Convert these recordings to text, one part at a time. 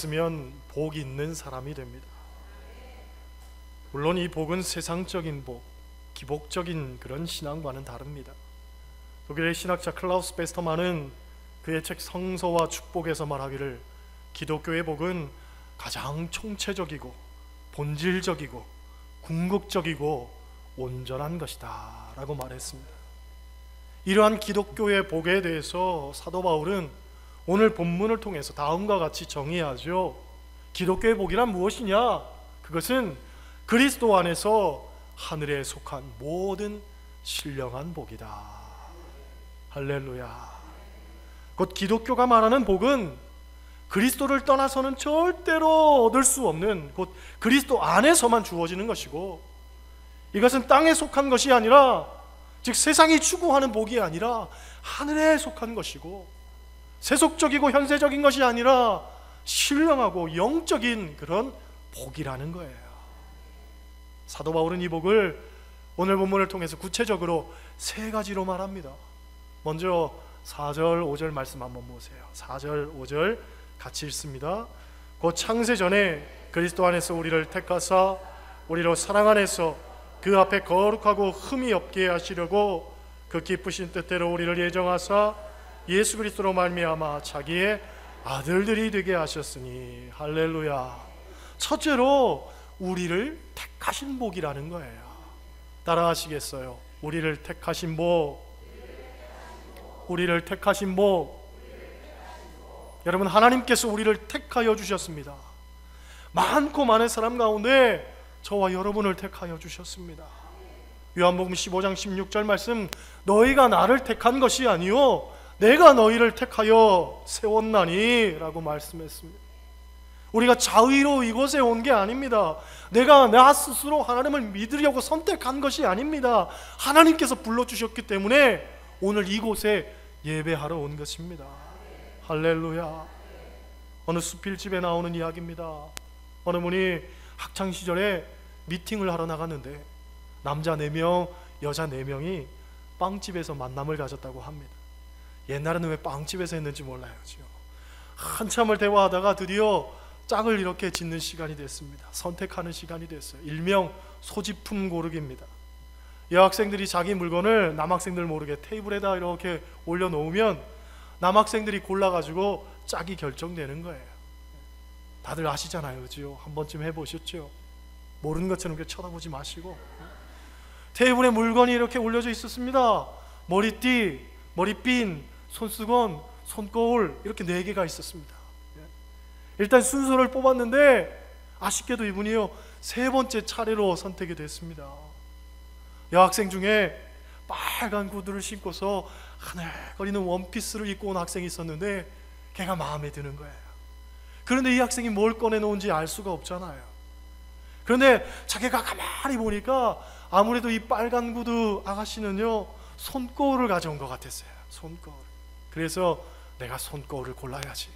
있으면 복 있는 사람이 됩니다. 물론 이 복은 세상적인 복, 기복적인 그런 신앙과는 다릅니다. 독일의 신학자 클라우스 베스터만은 그의 책 성서와 축복에서 말하기를 기독교의 복은 가장 총체적이고 본질적이고 궁극적이고 온전한 것이다 라고 말했습니다. 이러한 기독교의 복에 대해서 사도 바울은 오늘 본문을 통해서 다음과 같이 정의하죠. 기독교의 복이란 무엇이냐? 그것은 그리스도 안에서 하늘에 속한 모든 신령한 복이다. 할렐루야. 곧 기독교가 말하는 복은 그리스도를 떠나서는 절대로 얻을 수 없는, 곧 그리스도 안에서만 주어지는 것이고, 이것은 땅에 속한 것이 아니라, 즉 세상이 추구하는 복이 아니라 하늘에 속한 것이고, 세속적이고 현세적인 것이 아니라 신령하고 영적인 그런 복이라는 거예요. 사도 바울은 이 복을 오늘 본문을 통해서 구체적으로 세 가지로 말합니다. 먼저 4절 5절 말씀 한번 보세요. 4절 5절 같이 읽습니다. 곧 창세 전에 그리스도 안에서 우리를 택하사 우리로 사랑 안에서 그 앞에 거룩하고 흠이 없게 하시려고 그 기쁘신 뜻대로 우리를 예정하사 예수 그리스도로 말미암아 자기의 아들들이 되게 하셨으니. 할렐루야. 첫째로 우리를 택하신 복이라는 거예요. 따라하시겠어요? 우리를 택하신 복, 우리를 택하신 복. 여러분, 하나님께서 우리를 택하여 주셨습니다. 많고 많은 사람 가운데 저와 여러분을 택하여 주셨습니다. 요한복음 15장 16절 말씀, 너희가 나를 택한 것이 아니요 내가 너희를 택하여 세웠나니 라고 말씀했습니다. 우리가 자의로 이곳에 온 게 아닙니다. 내가 나 스스로 하나님을 믿으려고 선택한 것이 아닙니다. 하나님께서 불러주셨기 때문에 오늘 이곳에 예배하러 온 것입니다. 할렐루야. 어느 수필집에 나오는 이야기입니다. 어느 분이 학창시절에 미팅을 하러 나갔는데 남자 4명, 여자 4명이 빵집에서 만남을 가졌다고 합니다. 옛날에는 왜 빵집에서 했는지 몰라요. 한참을 대화하다가 드디어 짝을 이렇게 짓는 시간이 됐습니다. 선택하는 시간이 됐어요. 일명 소지품 고르기입니다. 여학생들이 자기 물건을 남학생들 모르게 테이블에다 이렇게 올려놓으면 남학생들이 골라가지고 짝이 결정되는 거예요. 다들 아시잖아요, 그죠? 한 번쯤 해보셨죠? 모르는 것처럼 이렇게 쳐다보지 마시고. 테이블에 물건이 이렇게 올려져 있었습니다. 머리띠, 머리핀, 손수건, 손거울 이렇게 4개가 있었습니다. 일단 순서를 뽑았는데 아쉽게도 이분이요 3번째 차례로 선택이 됐습니다. 여학생 중에 빨간 구두를 신고서 하늘거리는 원피스를 입고 온 학생이 있었는데 걔가 마음에 드는 거예요. 그런데 이 학생이 뭘 꺼내놓은지 알 수가 없잖아요. 그런데 자기가 가만히 보니까 아무래도 이 빨간 구두 아가씨는요 손거울을 가져온 것 같았어요. 손거울. 그래서 내가 손거울을 골라야지,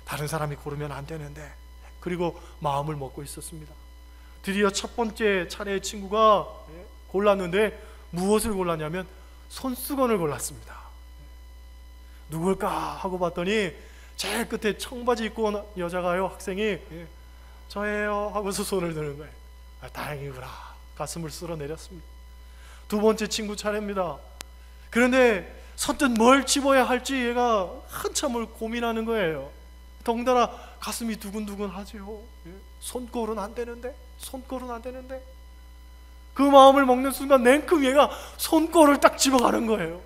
다른 사람이 고르면 안 되는데, 그리고 마음을 먹고 있었습니다. 드디어 첫 번째 차례의 친구가 골랐는데 무엇을 골랐냐면 손수건을 골랐습니다. 누굴까 하고 봤더니 제일 끝에 청바지 입고 온 여자가요, 학생이 저예요 하고서 손을 드는 거예요. 다행이구나. 가슴을 쓸어내렸습니다. 두 번째 친구 차례입니다. 그런데 선뜻 뭘 집어야 할지 얘가 한참을 고민하는 거예요. 덩달아 가슴이 두근두근 하지요. 손거울은 안 되는데, 손거울은 안 되는데. 그 마음을 먹는 순간 냉큼 얘가 손거울을 딱 집어가는 거예요.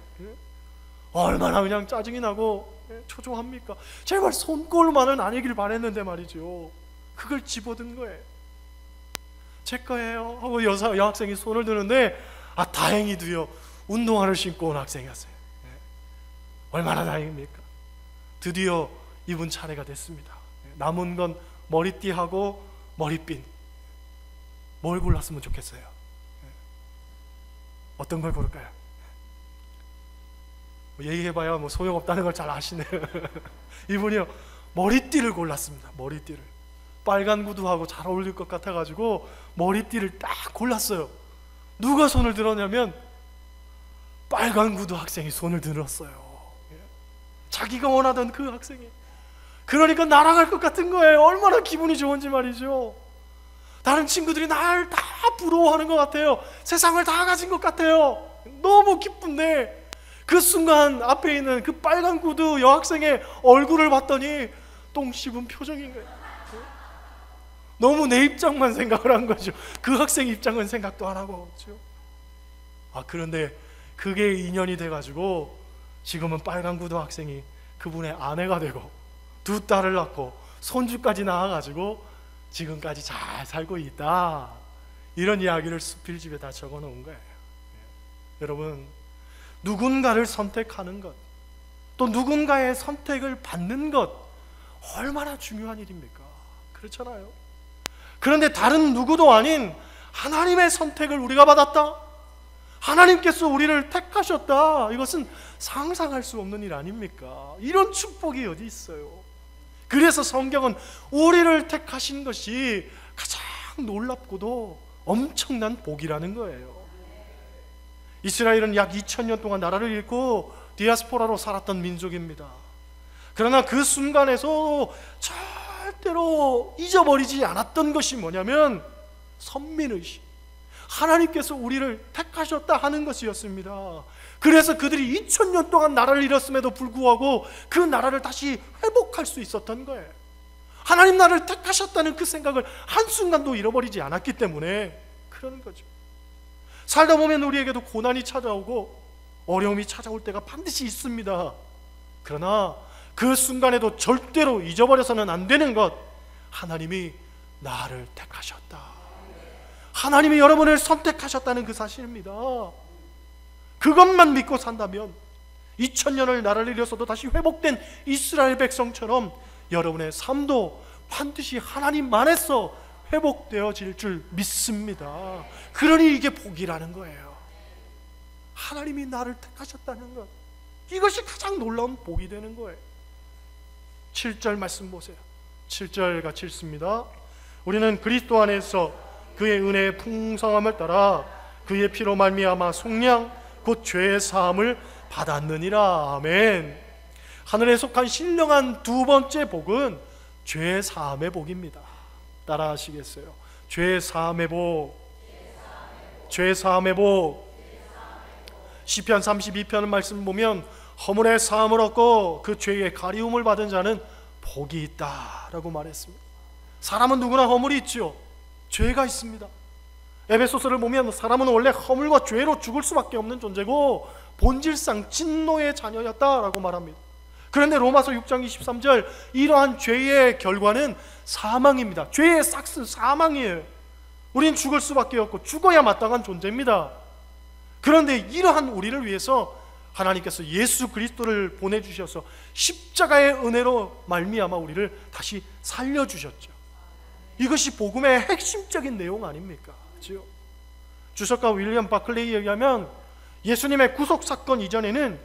얼마나 그냥 짜증이 나고 초조합니까? 제발 손거울만은 아니길 바랬는데 말이죠. 그걸 집어든 거예요. 제 거예요 하고 여학생이 손을 드는데 다행히도요 운동화를 신고 온 학생이었어요. 얼마나 다행입니까? 드디어 이분 차례가 됐습니다. 남은 건 머리띠하고 머리핀. 뭘 골랐으면 좋겠어요? 어떤 걸 고를까요? 얘기해봐야 소용없다는 걸 잘 아시네요. 이분이요 머리띠를 골랐습니다. 머리띠를. 빨간 구두하고 잘 어울릴 것 같아가지고 머리띠를 딱 골랐어요. 누가 손을 들었냐면 빨간 구두 학생이 손을 들었어요. 자기가 원하던 그 학생이. 그러니까 날아갈 것 같은 거예요. 얼마나 기분이 좋은지 말이죠. 다른 친구들이 날 다 부러워하는 것 같아요. 세상을 다 가진 것 같아요. 너무 기쁜데 그 순간 앞에 있는 그 빨간 구두 여학생의 얼굴을 봤더니 똥 씹은 표정인 거예요. 너무 내 입장만 생각을 한 거죠. 그 학생 입장은 생각도 안 하고. 그렇죠? 그런데 그게 인연이 돼가지고 지금은 빨간 구두 학생이 그분의 아내가 되고 두 딸을 낳고 손주까지 낳아가지고 지금까지 잘 살고 있다. 이런 이야기를 수필집에 다 적어놓은 거예요. 여러분, 누군가를 선택하는 것, 또 누군가의 선택을 받는 것 얼마나 중요한 일입니까? 그렇잖아요. 그런데 다른 누구도 아닌 하나님의 선택을 우리가 받았다? 하나님께서 우리를 택하셨다. 이것은 상상할 수 없는 일 아닙니까? 이런 축복이 어디 있어요? 그래서 성경은 우리를 택하신 것이 가장 놀랍고도 엄청난 복이라는 거예요. 이스라엘은 약 2000년 동안 나라를 잃고 디아스포라로 살았던 민족입니다. 그러나 그 순간에서 절대로 잊어버리지 않았던 것이 뭐냐면 선민의식, 하나님께서 우리를 택하셨다 하는 것이었습니다. 그래서 그들이 2000년 동안 나라를 잃었음에도 불구하고 그 나라를 다시 회복할 수 있었던 거예요. 하나님 나를 택하셨다는 그 생각을 한순간도 잃어버리지 않았기 때문에 그러는 거죠. 살다 보면 우리에게도 고난이 찾아오고 어려움이 찾아올 때가 반드시 있습니다. 그러나 그 순간에도 절대로 잊어버려서는 안 되는 것, 하나님이 나를 택하셨다, 하나님이 여러분을 선택하셨다는 그 사실입니다. 그것만 믿고 산다면 2000년을 나라를 잃어서도 다시 회복된 이스라엘 백성처럼 여러분의 삶도 반드시 하나님 안에서 회복되어질 줄 믿습니다. 그러니 이게 복이라는 거예요. 하나님이 나를 택하셨다는 것, 이것이 가장 놀라운 복이 되는 거예요. 7절 말씀 보세요. 7절 같이 읽습니다. 우리는 그리스도 안에서 그의 은혜의 풍성함을 따라 그의 피로 말미암아 속량 곧 죄의 사함을 받았느니라. 아멘. 하늘에 속한 신령한 두 번째 복은 죄의 사함의 복입니다. 따라 하시겠어요? 죄의 사함의 복, 죄의 사함의 복. 시편 32편 말씀 보면 허물의 사함을 얻고 그 죄의 가리움을 받은 자는 복이 있다라고 말했습니다. 사람은 누구나 허물이 있죠. 죄가 있습니다. 에베소서를 보면 사람은 원래 허물과 죄로 죽을 수밖에 없는 존재고 본질상 진노의 자녀였다라고 말합니다. 그런데 로마서 6장 23절, 이러한 죄의 결과는 사망입니다. 죄의 삭스 사망이에요. 우린 죽을 수밖에 없고 죽어야 마땅한 존재입니다. 그런데 이러한 우리를 위해서 하나님께서 예수 그리스도를 보내주셔서 십자가의 은혜로 말미암아 우리를 다시 살려주셨죠. 이것이 복음의 핵심적인 내용 아닙니까? 그렇죠? 주석가 윌리엄 바클레이에 의하면 예수님의 구속 사건 이전에는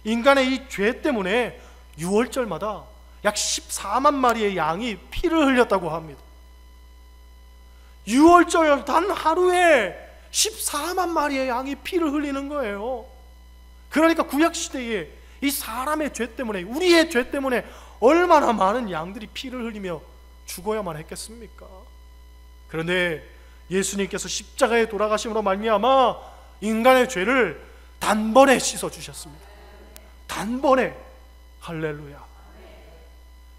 인간의 이 죄 때문에 6월절마다 약 14만 마리의 양이 피를 흘렸다고 합니다. 6월절 단 하루에 14만 마리의 양이 피를 흘리는 거예요. 그러니까 구약시대에 이 사람의 죄 때문에, 우리의 죄 때문에 얼마나 많은 양들이 피를 흘리며 죽어야만 했겠습니까? 그런데 예수님께서 십자가에 돌아가심으로 말미암아 인간의 죄를 단번에 씻어주셨습니다. 단번에. 할렐루야.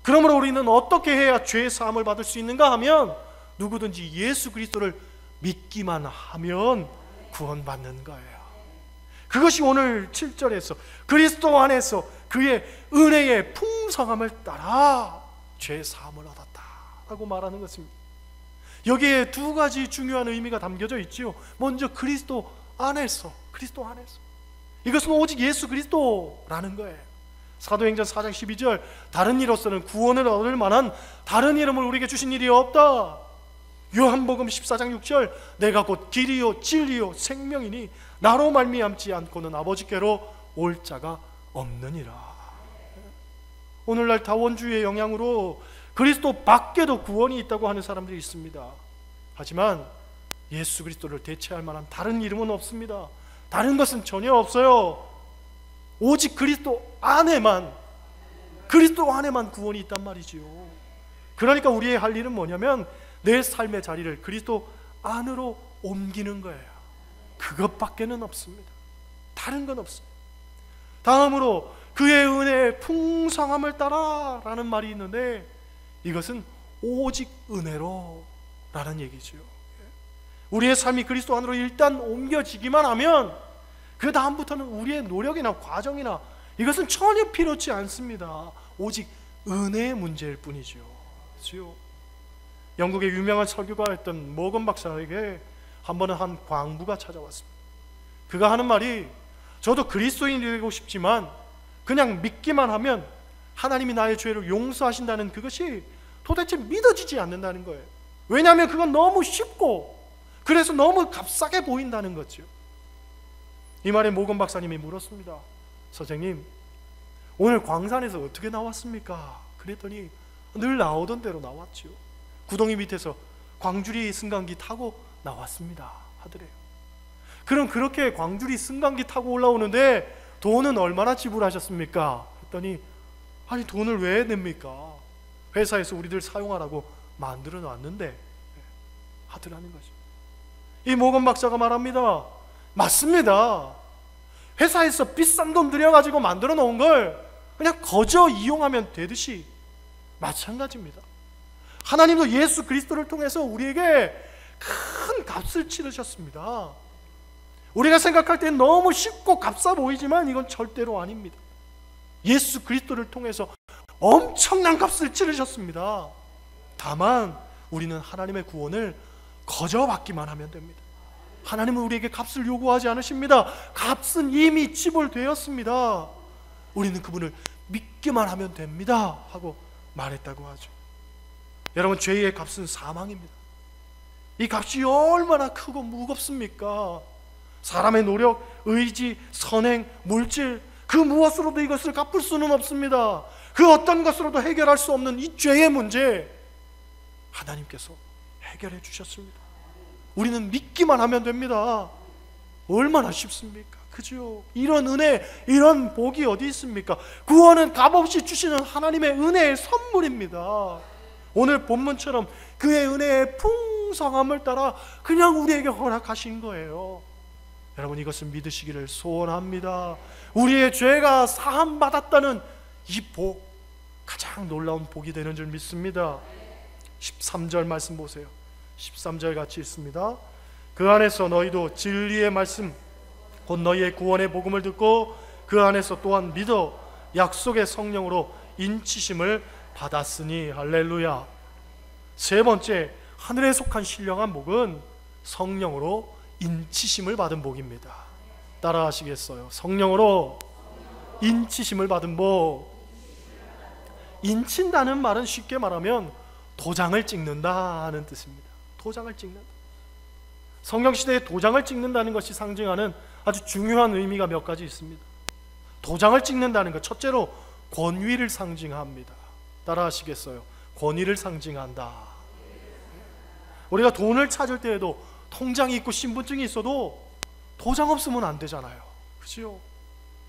그러므로 우리는 어떻게 해야 죄의 사함을 받을 수 있는가 하면 누구든지 예수 그리스도를 믿기만 하면 구원받는 거예요. 그것이 오늘 7절에서 그리스도 안에서 그의 은혜의 풍성함을 따라 죄의 사함을 얻었다라고 말하는 것입니다. 여기에 두 가지 중요한 의미가 담겨져 있지요. 먼저 그리스도 안에서, 그리스도 안에서. 이것은 오직 예수 그리스도라는 거예요. 사도행전 4장 12절, 다른 이로서는 구원을 얻을 만한 다른 이름을 우리에게 주신 일이 없다. 요한복음 14장 6절, 내가 곧 길이요 진리요 생명이니 나로 말미암지 않고는 아버지께로 올 자가 없느니라. 오늘날 다원주의의 영향으로 그리스도 밖에도 구원이 있다고 하는 사람들이 있습니다. 하지만 예수 그리스도를 대체할 만한 다른 이름은 없습니다. 다른 것은 전혀 없어요. 오직 그리스도 안에만 그리스도 안에만 구원이 있단 말이지요. 그러니까 우리의 할 일은 뭐냐면 내 삶의 자리를 그리스도 안으로 옮기는 거예요. 그것밖에는 없습니다. 다른 건 없습니다. 다음으로 그의 은혜의 풍성함을 따라 라는 말이 있는데, 이것은 오직 은혜로 라는 얘기죠. 우리의 삶이 그리스도 안으로 일단 옮겨지기만 하면 그 다음부터는 우리의 노력이나 과정이나 이것은 전혀 필요치 않습니다. 오직 은혜의 문제일 뿐이죠. 그렇죠? 영국의 유명한 설교가였던 모건 박사에게 한 번은 한 광부가 찾아왔습니다. 그가 하는 말이, 저도 그리스도인이 되고 싶지만 그냥 믿기만 하면 하나님이 나의 죄를 용서하신다는 그것이 도대체 믿어지지 않는다는 거예요. 왜냐하면 그건 너무 쉽고 그래서 너무 값싸게 보인다는 거죠. 이 말에 모건 박사님이 물었습니다. 선생님, 오늘 광산에서 어떻게 나왔습니까? 그랬더니 늘 나오던 대로 나왔죠. 구덩이 밑에서 광주리 승강기 타고 나왔습니다 하더래요. 그럼 그렇게 광주리 승강기 타고 올라오는데 돈은 얼마나 지불하셨습니까? 했더니, 아니 돈을 왜 냅니까? 회사에서 우리들 사용하라고 만들어 놨는데 하더라는 거죠. 이 모건 박사가 말합니다. 맞습니다. 회사에서 비싼 돈 들여가지고 만들어 놓은 걸 그냥 거저 이용하면 되듯이 마찬가지입니다. 하나님도 예수 그리스도를 통해서 우리에게 큰 값을 치르셨습니다. 우리가 생각할 땐 너무 쉽고 값싸 보이지만 이건 절대로 아닙니다. 예수 그리스도를 통해서 엄청난 값을 치르셨습니다. 다만 우리는 하나님의 구원을 거저 받기만 하면 됩니다. 하나님은 우리에게 값을 요구하지 않으십니다. 값은 이미 지불되었습니다. 우리는 그분을 믿기만 하면 됩니다 하고 말했다고 하죠. 여러분, 죄의 값은 사망입니다. 이 값이 얼마나 크고 무겁습니까? 사람의 노력, 의지, 선행, 물질, 그 무엇으로도 이것을 갚을 수는 없습니다. 그 어떤 것으로도 해결할 수 없는 이 죄의 문제, 하나님께서 해결해 주셨습니다. 우리는 믿기만 하면 됩니다. 얼마나 쉽습니까? 그죠? 이런 은혜, 이런 복이 어디 있습니까? 구원은 값없이 주시는 하나님의 은혜의 선물입니다. 오늘 본문처럼 그의 은혜의 풍성함을 따라 그냥 우리에게 허락하신 거예요. 여러분, 이것을 믿으시기를 소원합니다. 우리의 죄가 사함받았다는 이 복, 가장 놀라운 복이 되는 줄 믿습니다. 13절 말씀 보세요. 13절 같이 읽습니다. 그 안에서 너희도 진리의 말씀, 곧 너희의 구원의 복음을 듣고 그 안에서 또한 믿어 약속의 성령으로 인치심을 받았으니. 할렐루야. 세 번째, 하늘에 속한 신령한 복은 성령으로 인치심을 받은 복입니다. 따라 하시겠어요? 성령으로 인치심을 받은 복. 인친다는 말은 쉽게 말하면 도장을 찍는다 하는 뜻입니다. 도장을 찍는다. 성경시대에 도장을 찍는다는 것이 상징하는 아주 중요한 의미가 몇 가지 있습니다. 도장을 찍는다는 것, 첫째로 권위를 상징합니다. 따라 하시겠어요? 권위를 상징한다. 우리가 돈을 찾을 때에도 통장이 있고 신분증이 있어도 도장 없으면 안 되잖아요. 그렇죠?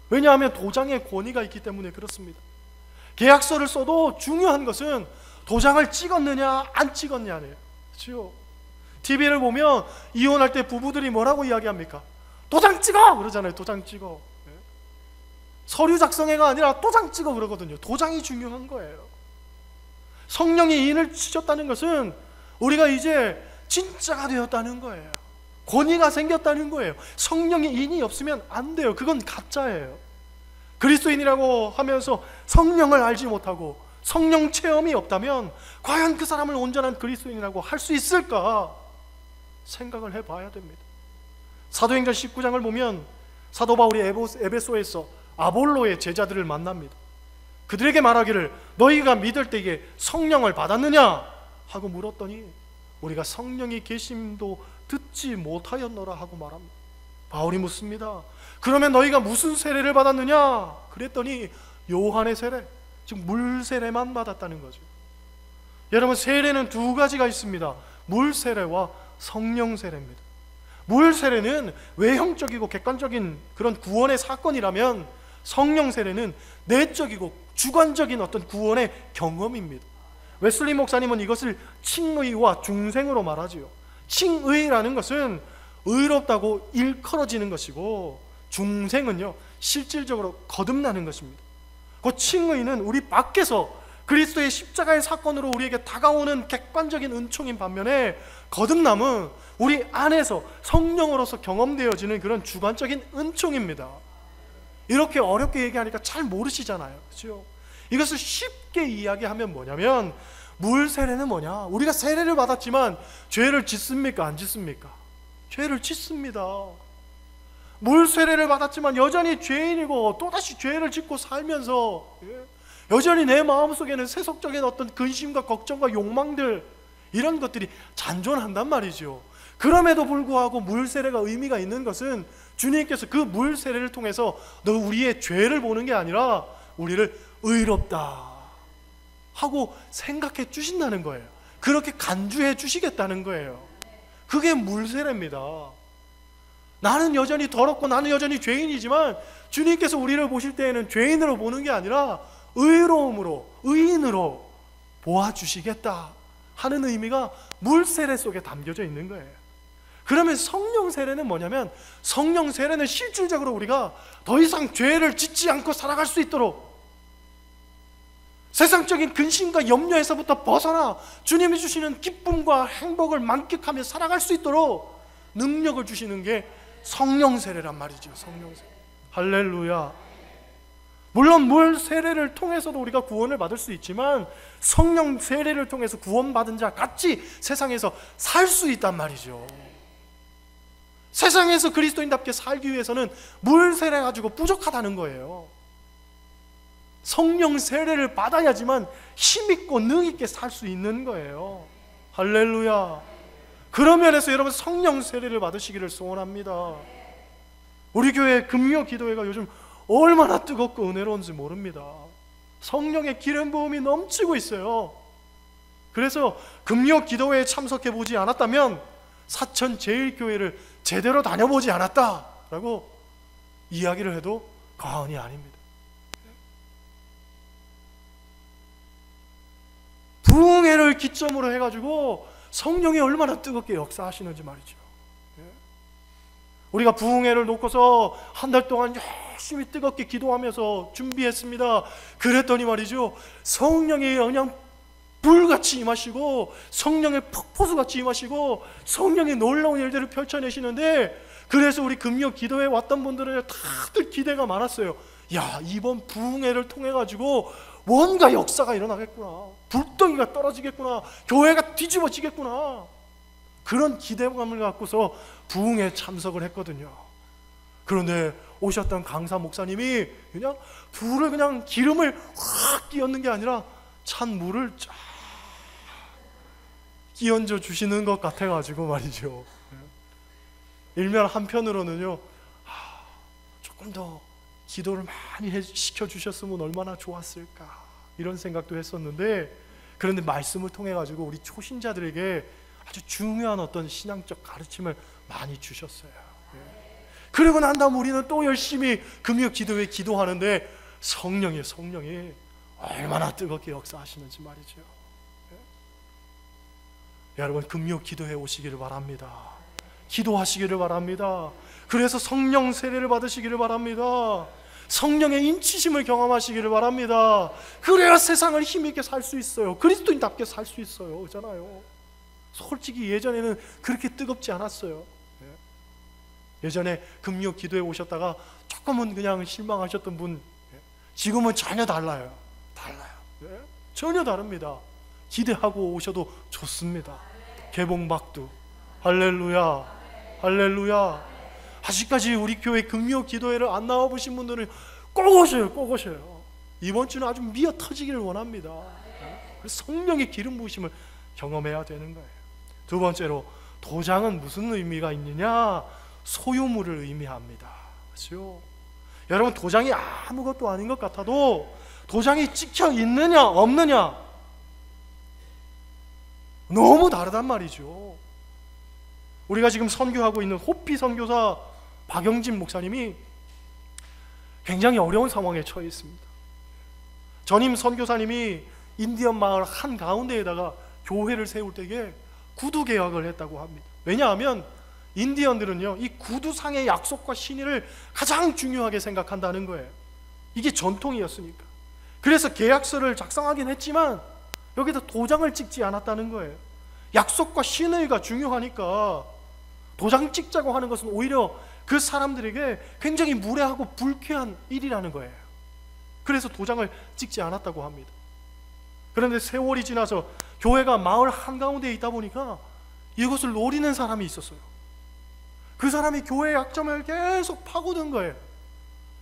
왜냐하면 도장에 권위가 있기 때문에 그렇습니다. 계약서를 써도 중요한 것은 도장을 찍었느냐 안 찍었냐예요. 그렇죠? TV를 보면 이혼할 때 부부들이 뭐라고 이야기합니까? 도장 찍어! 그러잖아요. 도장 찍어. 서류 작성회가 아니라 도장 찍어 그러거든요. 도장이 중요한 거예요. 성령이 인을 치셨다는 것은 우리가 이제 진짜가 되었다는 거예요. 권위가 생겼다는 거예요. 성령의 인이 없으면 안 돼요. 그건 가짜예요. 그리스도인이라고 하면서 성령을 알지 못하고 성령 체험이 없다면 과연 그 사람을 온전한 그리스도인이라고 할 수 있을까 생각을 해봐야 됩니다. 사도행전 19장을 보면 사도 바울이 에베소에서 아볼로의 제자들을 만납니다. 그들에게 말하기를 너희가 믿을 때에 성령을 받았느냐 하고 물었더니 우리가 성령이 계심도 듣지 못하였노라 하고 말합니다. 바울이 묻습니다. 그러면 너희가 무슨 세례를 받았느냐? 그랬더니 요한의 세례, 즉 물 세례만 받았다는 거죠. 여러분, 세례는 두 가지가 있습니다. 물 세례와 성령 세례입니다. 물 세례는 외형적이고 객관적인 그런 구원의 사건이라면 성령 세례는 내적이고 주관적인 어떤 구원의 경험입니다. 웨슬리 목사님은 이것을 칭의와 중생으로 말하지요. 칭의라는 것은 의롭다고 일컬어지는 것이고, 중생은요 실질적으로 거듭나는 것입니다. 그 칭의는 우리 밖에서 그리스도의 십자가의 사건으로 우리에게 다가오는 객관적인 은총인 반면에, 거듭남은 우리 안에서 성령으로서 경험되어지는 그런 주관적인 은총입니다. 이렇게 어렵게 얘기하니까 잘 모르시잖아요, 그렇죠? 이것을 쉽게 이야기하면 뭐냐면, 물 세례는 뭐냐? 우리가 세례를 받았지만 죄를 짓습니까? 안 짓습니까? 죄를 짓습니다. 물 세례를 받았지만 여전히 죄인이고 또다시 죄를 짓고 살면서 여전히 내 마음속에는 세속적인 어떤 근심과 걱정과 욕망들, 이런 것들이 잔존한단 말이죠. 그럼에도 불구하고 물 세례가 의미가 있는 것은 주님께서 그 물 세례를 통해서 너 우리의 죄를 보는 게 아니라 우리를 의롭다 하고 생각해 주신다는 거예요. 그렇게 간주해 주시겠다는 거예요. 그게 물 세례입니다. 나는 여전히 더럽고 나는 여전히 죄인이지만 주님께서 우리를 보실 때에는 죄인으로 보는 게 아니라 의로움으로, 의인으로 보아주시겠다 하는 의미가 물 세례 속에 담겨져 있는 거예요. 그러면 성령 세례는 뭐냐면, 성령 세례는 실질적으로 우리가 더 이상 죄를 짓지 않고 살아갈 수 있도록, 세상적인 근심과 염려에서부터 벗어나 주님이 주시는 기쁨과 행복을 만끽하며 살아갈 수 있도록 능력을 주시는 게 성령 세례란 말이죠. 성령 세례. 할렐루야. 물론 물 세례를 통해서도 우리가 구원을 받을 수 있지만 성령 세례를 통해서 구원받은 자 같이 세상에서 살 수 있단 말이죠. 세상에서 그리스도인답게 살기 위해서는 물 세례 가지고 부족하다는 거예요. 성령 세례를 받아야지만 힘있고 능있게 살 수 있는 거예요. 할렐루야. 그런 면에서 여러분 성령 세례를 받으시기를 소원합니다. 우리 교회 금요 기도회가 요즘 얼마나 뜨겁고 은혜로운지 모릅니다. 성령의 기름 부음이 넘치고 있어요. 그래서 금요 기도회에 참석해 보지 않았다면 사천 제일교회를 제대로 다녀보지 않았다라고 이야기를 해도 과언이 아닙니다. 부흥회를 기점으로 해가지고 성령이 얼마나 뜨겁게 역사하시는지 말이죠. 우리가 부흥회를 놓고서 한 달 동안 열심히 뜨겁게 기도하면서 준비했습니다. 그랬더니 말이죠, 성령이 그냥 불같이 임하시고 성령의 폭포수같이 임하시고 성령의 놀라운 일들을 펼쳐내시는데, 그래서 우리 금요 기도회에 왔던 분들은 다들 기대가 많았어요. 야, 이번 부흥회를 통해 가지고 뭔가 역사가 일어나겠구나, 불덩이가 떨어지겠구나, 교회가 뒤집어지겠구나, 그런 기대감을 갖고서 부흥회에 참석을 했거든요. 그런데 오셨던 강사 목사님이 그냥 불을, 그냥 기름을 확 끼얹는 게 아니라 찬 물을 쫙 끼얹어 주시는 것 같아가지고 말이죠. 일면 한편으로는요, 조금 더 기도를 많이 시켜주셨으면 얼마나 좋았을까, 이런 생각도 했었는데, 그런데 말씀을 통해 가지고 우리 초신자들에게 아주 중요한 어떤 신앙적 가르침을 많이 주셨어요. 그리고 난 다음 우리는 또 열심히 금요 기도회 기도하는데 성령이 얼마나 뜨겁게 역사하시는지 말이죠. 여러분 금요 기도회 오시기를 바랍니다. 기도하시기를 바랍니다. 그래서 성령 세례를 받으시기를 바랍니다. 성령의 인치심을 경험하시기를 바랍니다. 그래야 세상을 힘있게 살 수 있어요. 그리스도인답게 살 수 있어요. 그렇잖아요. 솔직히 예전에는 그렇게 뜨겁지 않았어요. 예전에 금요 기도에 오셨다가 조금은 그냥 실망하셨던 분, 지금은 전혀 달라요. 전혀 다릅니다. 기대하고 오셔도 좋습니다. 개봉박두. 할렐루야. 할렐루야. 아직까지 우리 교회 금요 기도회를 안 나와보신 분들은 꼭 오셔요. 이번 주는 아주 미어 터지기를 원합니다. 그래서 성령의 기름 부으심을 경험해야 되는 거예요. 두 번째로, 도장은 무슨 의미가 있느냐? 소유물을 의미합니다. 그렇죠? 여러분, 도장이 아무것도 아닌 것 같아도 도장이 찍혀 있느냐 없느냐 너무 다르단 말이죠. 우리가 지금 선교하고 있는 호피 선교사 박영진 목사님이 굉장히 어려운 상황에 처해 있습니다. 전임 선교사님이 인디언 마을 한가운데에다가 교회를 세울 때에 구두 계약을 했다고 합니다. 왜냐하면 인디언들은요, 이 구두상의 약속과 신의를 가장 중요하게 생각한다는 거예요. 이게 전통이었으니까. 그래서 계약서를 작성하긴 했지만 여기다 도장을 찍지 않았다는 거예요. 약속과 신의가 중요하니까 도장 찍자고 하는 것은 오히려 그 사람들에게 굉장히 무례하고 불쾌한 일이라는 거예요. 그래서 도장을 찍지 않았다고 합니다. 그런데 세월이 지나서 교회가 마을 한가운데에 있다 보니까 이것을 노리는 사람이 있었어요. 그 사람이 교회의 약점을 계속 파고든 거예요.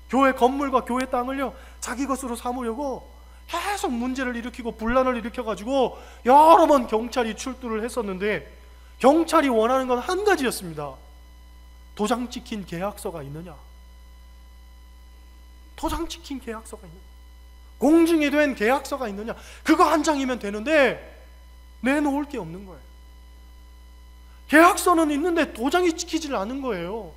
교회 건물과 교회 땅을요, 자기 것으로 삼으려고 계속 문제를 일으키고 분란을 일으켜가지고 여러 번 경찰이 출두를 했었는데, 경찰이 원하는 건 한 가지였습니다. 도장 찍힌 계약서가 있느냐, 도장 찍힌 계약서가 있느냐, 공증이 된 계약서가 있느냐, 그거 한 장이면 되는데 내놓을 게 없는 거예요. 계약서는 있는데 도장이 찍히질 않은 거예요.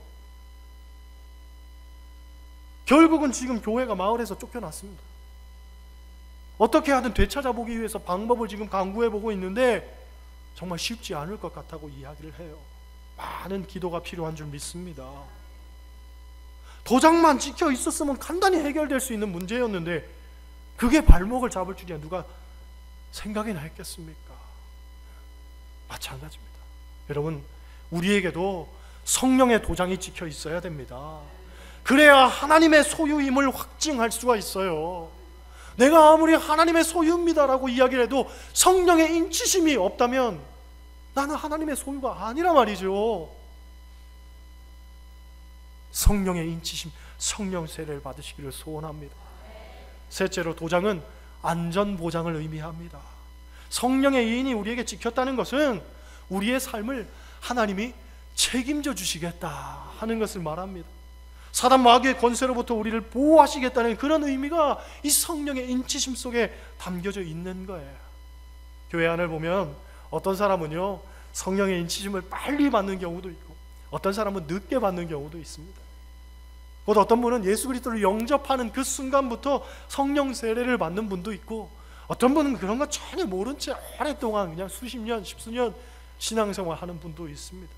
결국은 지금 교회가 마을에서 쫓겨났습니다. 어떻게 하든 되찾아보기 위해서 방법을 지금 강구해보고 있는데 정말 쉽지 않을 것 같다고 이야기를 해요. 많은 기도가 필요한 줄 믿습니다. 도장만 찍혀 있었으면 간단히 해결될 수 있는 문제였는데 그게 발목을 잡을 줄이야 누가 생각이나 했겠습니까? 마찬가지입니다. 여러분, 우리에게도 성령의 도장이 찍혀 있어야 됩니다. 그래야 하나님의 소유임을 확증할 수가 있어요. 내가 아무리 하나님의 소유입니다라고 이야기를 해도 성령의 인치심이 없다면 나는 하나님의 소유가 아니라 말이죠. 성령의 인치심, 성령 세례를 받으시기를 소원합니다. 셋째로, 도장은 안전보장을 의미합니다. 성령의 인이 우리에게 찍혔다는 것은 우리의 삶을 하나님이 책임져 주시겠다 하는 것을 말합니다. 사단 마귀의 권세로부터 우리를 보호하시겠다는 그런 의미가 이 성령의 인치심 속에 담겨져 있는 거예요. 교회 안을 보면 어떤 사람은요, 성령의 인치심을 빨리 받는 경우도 있고 어떤 사람은 늦게 받는 경우도 있습니다. 곧 어떤 분은 예수 그리스도를 영접하는 그 순간부터 성령 세례를 받는 분도 있고, 어떤 분은 그런 거 전혀 모른 채 오랫동안 그냥 수십 년, 십수년 신앙생활 하는 분도 있습니다.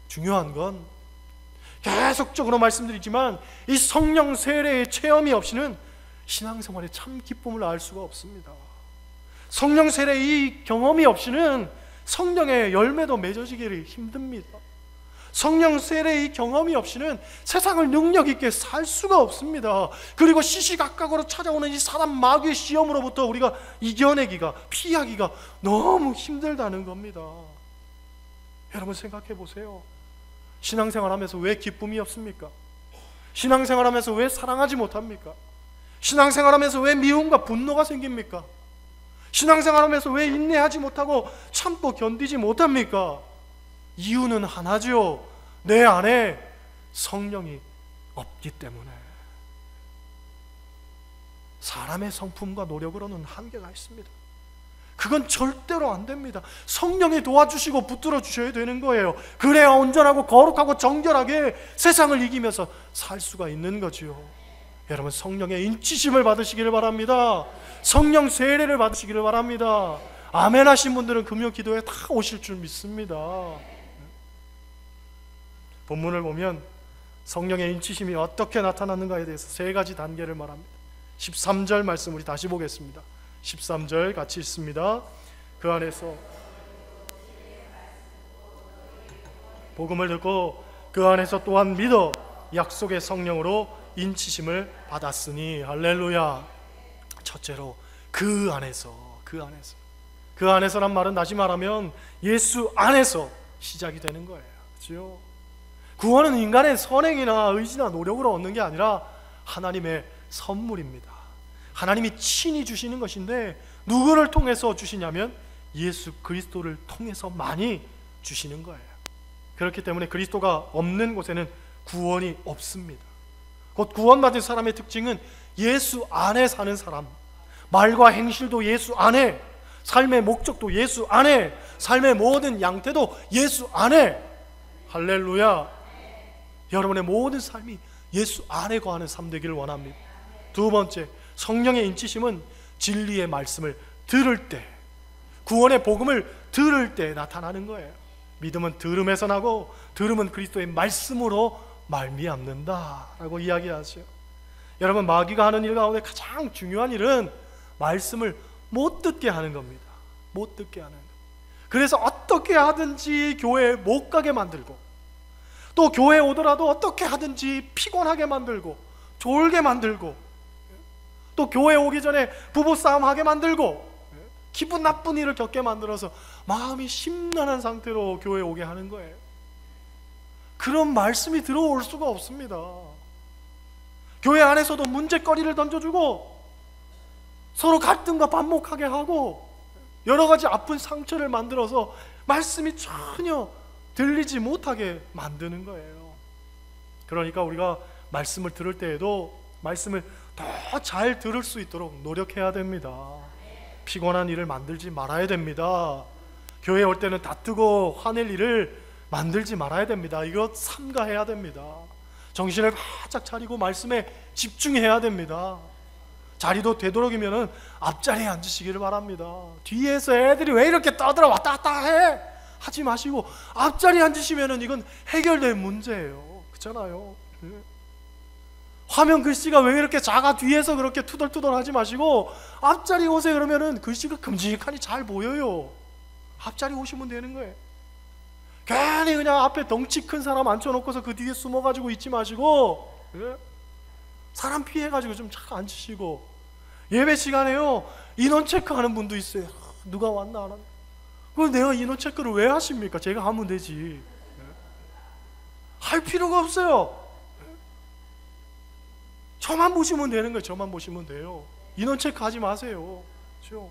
중요한 건 계속적으로 말씀드리지만 이 성령 세례의 체험이 없이는 신앙생활의 참 기쁨을 알 수가 없습니다. 성령 세례의 경험이 없이는 성령의 열매도 맺어지기를 힘듭니다. 성령 세례의 경험이 없이는 세상을 능력 있게 살 수가 없습니다. 그리고 시시각각으로 찾아오는 이 사단 마귀의 시험으로부터 우리가 이겨내기가, 피하기가 너무 힘들다는 겁니다. 여러분 생각해 보세요. 신앙생활하면서 왜 기쁨이 없습니까? 신앙생활하면서 왜 사랑하지 못합니까? 신앙생활하면서 왜 미움과 분노가 생깁니까? 신앙생활하면서 왜 인내하지 못하고 참고 견디지 못합니까? 이유는 하나죠. 내 안에 성령이 없기 때문에. 사람의 성품과 노력으로는 한계가 있습니다. 그건 절대로 안 됩니다. 성령이 도와주시고 붙들어 주셔야 되는 거예요. 그래야 온전하고 거룩하고 정결하게 세상을 이기면서 살 수가 있는 거지요. 여러분, 성령의 인치심을 받으시기를 바랍니다. 성령 세례를 받으시기를 바랍니다. 아멘 하신 분들은 금요 기도에 다 오실 줄 믿습니다. 본문을 보면 성령의 인치심이 어떻게 나타나는가에 대해서 세 가지 단계를 말합니다. 13절 말씀 우리 다시 보겠습니다. 13절 같이 읽습니다. 그 안에서 복음을 듣고 그 안에서 또한 믿어 약속의 성령으로 인치심을 받았으니. 할렐루야. 첫째로 그 안에서란 말은 다시 말하면 예수 안에서 시작이 되는 거예요. 그렇죠? 구원은 인간의 선행이나 의지나 노력으로 얻는 게 아니라 하나님의 선물입니다. 하나님이 친히 주시는 것인데 누구를 통해서 주시냐면 예수 그리스도를 통해서 많이 주시는 거예요. 그렇기 때문에 그리스도가 없는 곳에는 구원이 없습니다. 곧 구원받은 사람의 특징은 예수 안에 사는 사람, 말과 행실도 예수 안에, 삶의 목적도 예수 안에, 삶의 모든 양태도 예수 안에. 할렐루야. 여러분의 모든 삶이 예수 안에 거하는 삶 되기를 원합니다. 두 번째, 성령의 인치심은 진리의 말씀을 들을 때, 구원의 복음을 들을 때 나타나는 거예요. 믿음은 들음에서 나고 들음은 그리스도의 말씀으로 말미암는다라고 이야기하죠. 여러분, 마귀가 하는 일 가운데 가장 중요한 일은 말씀을 못 듣게 하는 겁니다. 못 듣게 하는 것. 그래서 어떻게 하든지 교회에 못 가게 만들고, 또 교회에 오더라도 어떻게 하든지 피곤하게 만들고 졸게 만들고, 또 교회 오기 전에 부부싸움 하게 만들고 기분 나쁜 일을 겪게 만들어서 마음이 심란한 상태로 교회에 오게 하는 거예요. 그런 말씀이 들어올 수가 없습니다. 교회 안에서도 문제거리를 던져주고 서로 갈등과 반목하게 하고 여러 가지 아픈 상처를 만들어서 말씀이 전혀 들리지 못하게 만드는 거예요. 그러니까 우리가 말씀을 들을 때에도 말씀을 더 잘 들을 수 있도록 노력해야 됩니다. 피곤한 일을 만들지 말아야 됩니다. 교회에 올 때는 다투고 화낼 일을 만들지 말아야 됩니다. 이거 삼가해야 됩니다. 정신을 바짝 차리고 말씀에 집중해야 됩니다. 자리도 되도록이면 앞자리에 앉으시기를 바랍니다. 뒤에서 애들이 왜 이렇게 떠들어 왔다 갔다 해? 하지 마시고 앞자리에 앉으시면 이건 해결될 문제예요. 그렇잖아요. 화면 글씨가 왜 이렇게 작아? 뒤에서 그렇게 투덜투덜 하지 마시고 앞자리 오세요. 그러면 글씨가 큼직하니 잘 보여요. 앞자리 오시면 되는 거예요. 괜히 그냥 앞에 덩치 큰 사람 앉혀놓고서 그 뒤에 숨어가지고 있지 마시고, 사람 피해가지고 좀 잘 앉으시고. 예배 시간에요, 인원 체크하는 분도 있어요. 누가 왔나 안 왔나. 그럼 내가 인원 체크를 왜 하십니까? 제가 하면 되지. 할 필요가 없어요. 저만 보시면 되는 거예요. 저만 보시면 돼요. 인원 체크하지 마세요. 그렇죠?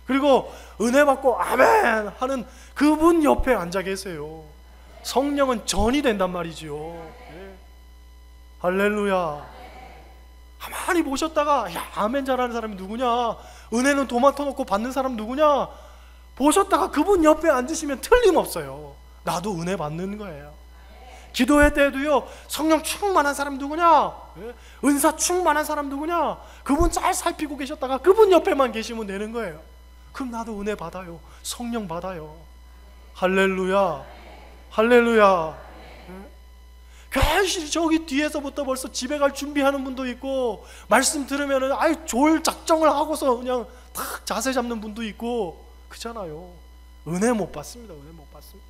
그리고 은혜 받고 아멘 하는 그분 옆에 앉아 계세요. 성령은 전이 된단 말이죠. 네. 할렐루야. 가만히 보셨다가 야, 아멘 잘하는 사람이 누구냐, 은혜는 도맡아 놓고 받는 사람 누구냐 보셨다가 그분 옆에 앉으시면 틀림없어요. 나도 은혜 받는 거예요. 기도회 때도요, 성령 충만한 사람 누구냐, 은사 충만한 사람 누구냐, 그분 잘 살피고 계셨다가 그분 옆에만 계시면 되는 거예요. 그럼 나도 은혜 받아요. 성령 받아요. 할렐루야. 할렐루야. 괜히 저기 뒤에서부터 벌써 집에 갈 준비하는 분도 있고, 말씀 들으면은 아예 졸 작정을 하고서 그냥 탁 자세 잡는 분도 있고, 그렇잖아요. 은혜 못 받습니다. 은혜 못 받습니다.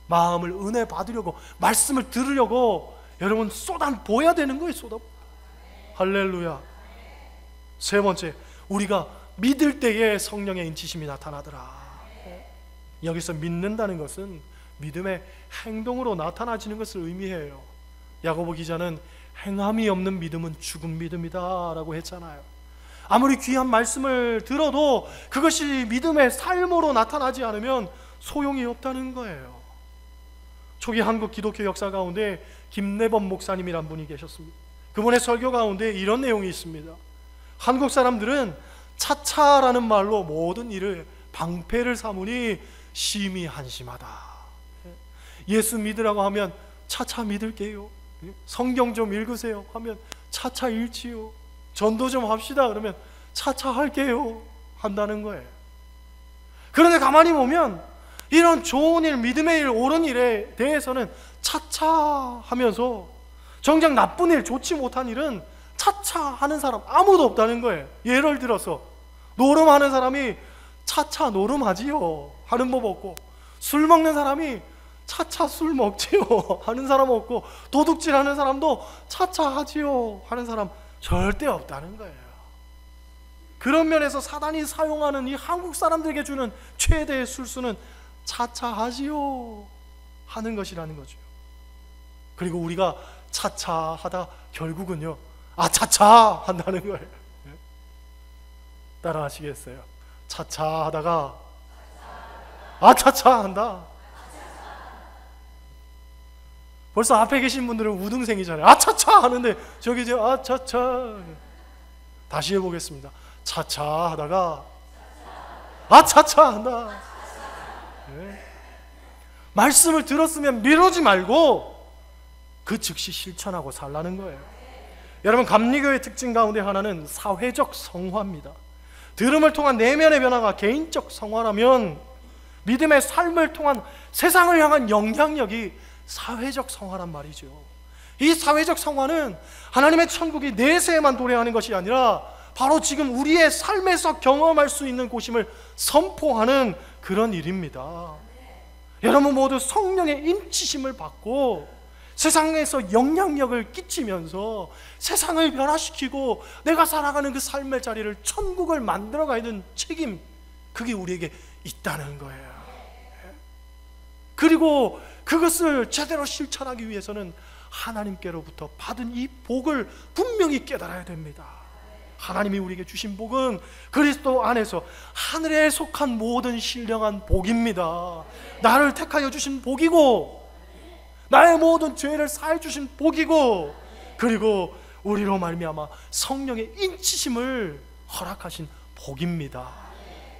마음을 은혜 받으려고, 말씀을 들으려고 여러분 쏟아부어야 되는 거예요. 쏟아. 할렐루야. 세 번째, 우리가 믿을 때에 성령의 인치심이 나타나더라. 여기서 믿는다는 것은 믿음의 행동으로 나타나지는 것을 의미해요. 야고보 기자는 행함이 없는 믿음은 죽은 믿음이다 라고 했잖아요. 아무리 귀한 말씀을 들어도 그것이 믿음의 삶으로 나타나지 않으면 소용이 없다는 거예요. 초기 한국 기독교 역사 가운데 김내범 목사님이란 분이 계셨습니다. 그분의 설교 가운데 이런 내용이 있습니다. 한국 사람들은 차차라는 말로 모든 일을 방패를 삼으니 심히 한심하다. 예수 믿으라고 하면 차차 믿을게요. 성경 좀 읽으세요 하면 차차 읽지요. 전도 좀 합시다 그러면 차차 할게요 한다는 거예요. 그런데 가만히 보면 이런 좋은 일, 믿음의 일, 옳은 일에 대해서는 차차 하면서 정작 나쁜 일, 좋지 못한 일은 차차 하는 사람 아무도 없다는 거예요. 예를 들어서 노름하는 사람이 차차 노름하지요 하는 법 없고, 술 먹는 사람이 차차 술 먹지요 하는 사람 없고, 도둑질하는 사람도 차차 하지요 하는 사람 절대 없다는 거예요. 그런 면에서 사단이 사용하는 이 한국 사람들에게 주는 최대의 술수는 차차 하지요 하는 것이라는 거죠. 그리고 우리가 차차 하다 결국은요, 아 차차 한다는 거예요. 따라 하시겠어요? 차차 하다가 아 차차 한다. 벌써 앞에 계신 분들은 우등생이잖아요. 아 차차 하는데 저기 이제 아 차차. 다시 해보겠습니다. 차차 하다가 아 차차 한다. 네. 말씀을 들었으면 미루지 말고 그 즉시 실천하고 살라는 거예요. 여러분, 감리교의 특징 가운데 하나는 사회적 성화입니다. 들음을 통한 내면의 변화가 개인적 성화라면 믿음의 삶을 통한 세상을 향한 영향력이 사회적 성화란 말이죠. 이 사회적 성화는 하나님의 천국이 내세에만 도래하는 것이 아니라 바로 지금 우리의 삶에서 경험할 수 있는 곳임을 선포하는 그런 일입니다. 여러분 모두 성령의 임치심을 받고 세상에서 영향력을 끼치면서 세상을 변화시키고 내가 살아가는 그 삶의 자리를 천국을 만들어가야 되는 책임, 그게 우리에게 있다는 거예요. 그리고 그것을 제대로 실천하기 위해서는 하나님께로부터 받은 이 복을 분명히 깨달아야 됩니다. 하나님이 우리에게 주신 복은 그리스도 안에서 하늘에 속한 모든 신령한 복입니다. 나를 택하여 주신 복이고 나의 모든 죄를 사해 주신 복이고, 그리고 우리로 말미암아 성령의 인치심을 허락하신 복입니다.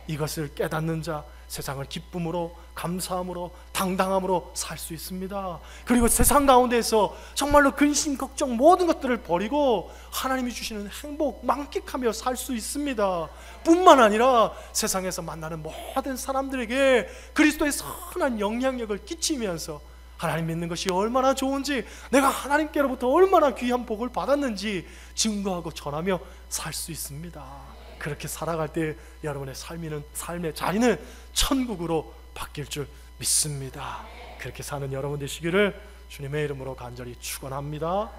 이것을 깨닫는 자 세상을 기쁨으로, 감사함으로, 당당함으로 살 수 있습니다. 그리고 세상 가운데에서 정말로 근심, 걱정 모든 것들을 버리고 하나님이 주시는 행복 만끽하며 살 수 있습니다. 뿐만 아니라 세상에서 만나는 모든 사람들에게 그리스도의 선한 영향력을 끼치면서 하나님 믿는 것이 얼마나 좋은지, 내가 하나님께로부터 얼마나 귀한 복을 받았는지 증거하고 전하며 살 수 있습니다. 그렇게 살아갈 때 여러분의 삶의 자리는 천국으로 바뀔 줄 믿습니다. 그렇게 사는 여러분 되시기를 주님의 이름으로 간절히 축원합니다.